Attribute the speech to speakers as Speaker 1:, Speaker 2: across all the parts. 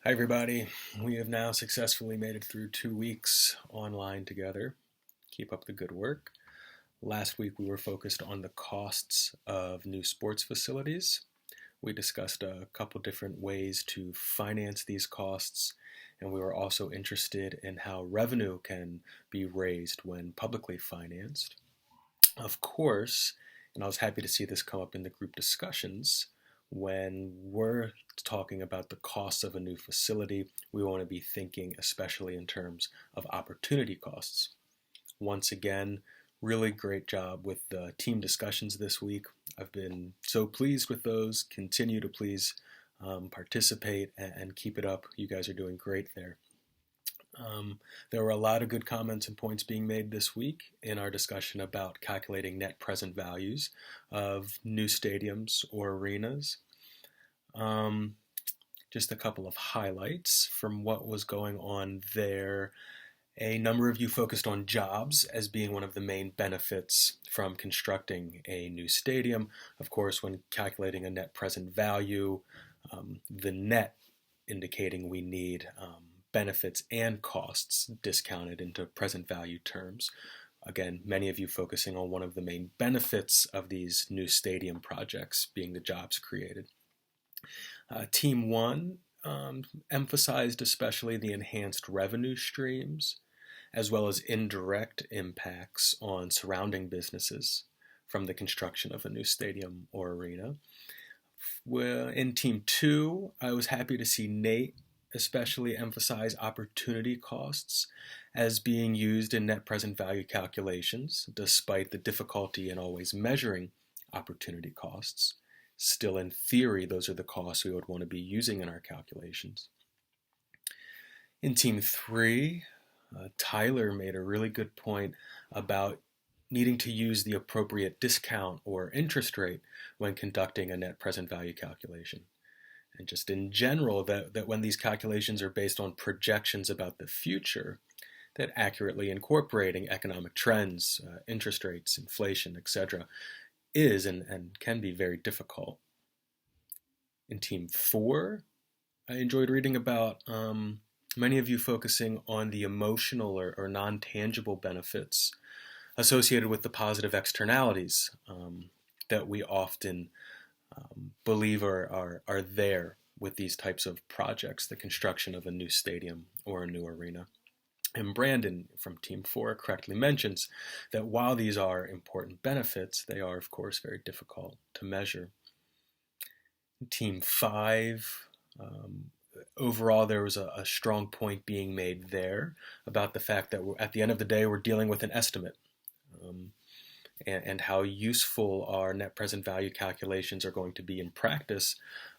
Speaker 1: Hi, everybody. We have now successfully made it through 2 weeks online together. Keep up the good work. Last week, we were focused on the costs of new sports facilities. We discussed a couple different ways to finance these costs, and we were also interested in how revenue can be raised when publicly financed. Of course, and I was happy to see this come up in the group discussions, when we're talking about the costs of a new facility, we want to be thinking especially in terms of opportunity costs. Once again, really great job with the team discussions this week. I've been so pleased with those. Continue to please participate and keep it up. You guys are doing great there. There were a lot of good comments and points being made this week in our discussion about calculating net present values of new stadiums or arenas. Um, just a couple of highlights from what was going on there. A number of you focused on jobs as being one of the main benefits from constructing a new stadium. Of course, when calculating a net present value, the net indicating we need benefits and costs discounted into present value terms. Again, many of you focusing on one of the main benefits of these new stadium projects being the jobs created. Team 1 emphasized especially the enhanced revenue streams as well as indirect impacts on surrounding businesses from the construction of a new stadium or arena. In Team 2, I was happy to see Nate especially emphasize opportunity costs as being used in net present value calculations, despite the difficulty in always measuring opportunity costs. Still, in theory, those are the costs we would want to be using in our calculations. In Team 3, Tyler made a really good point about needing to use the appropriate discount or interest rate when conducting a net present value calculation. And just in general, that when these calculations are based on projections about the future, that accurately incorporating economic trends, interest rates, inflation, etc., is and can be very difficult. In Team 4, I enjoyed reading about many of you focusing on the emotional or non-tangible benefits associated with the positive externalities that we often believe are there with these types of projects, the construction of a new stadium or a new arena. And Brandon from Team 4 correctly mentions that while these are important benefits, they are, of course, very difficult to measure. Team 5, overall, there was a strong point being made there about the fact that at the end of the day, we're dealing with an estimate. And how useful our net present value calculations are going to be in practice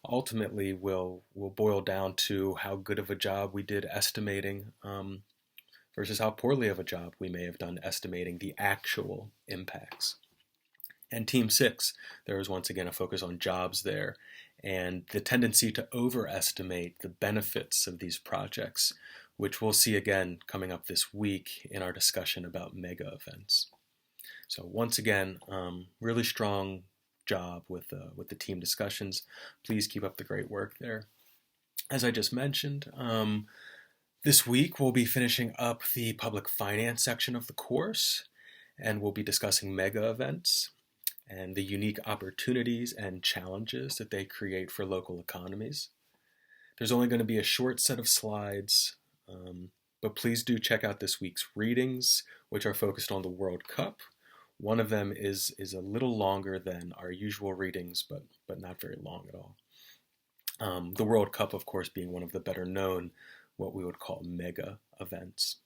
Speaker 1: ultimately will boil down to how good of a job we did estimating versus how poorly of a job we may have done estimating the actual impacts. And Team 6, there was once again a focus on jobs there and the tendency to overestimate the benefits of these projects, which we'll see again coming up this week in our discussion about mega events. So once again, really strong job with the team discussions. Please keep up the great work there. As I just mentioned, this week we'll be finishing up the public finance section of the course, and we'll be discussing mega events and the unique opportunities and challenges that they create for local economies. There's only going to be a short set of slides, but please do check out this week's readings, which are focused on the World Cup. One of them is a little longer than our usual readings, but not very long at all. The World Cup, of course, being one of the better known, what we would call mega events.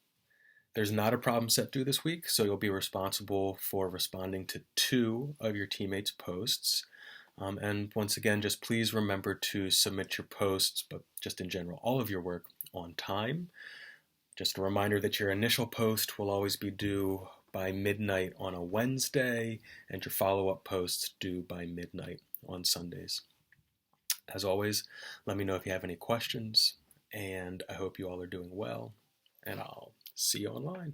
Speaker 1: There's not a problem set due this week, so you'll be responsible for responding to 2 of your teammates' posts. And once again, just please remember to submit your posts, but just in general, all of your work on time. Just a reminder that your initial post will always be due by midnight on a Wednesday, and your follow-up posts due by midnight on Sundays. As always, let me know if you have any questions, and I hope you all are doing well, and I'll see you online.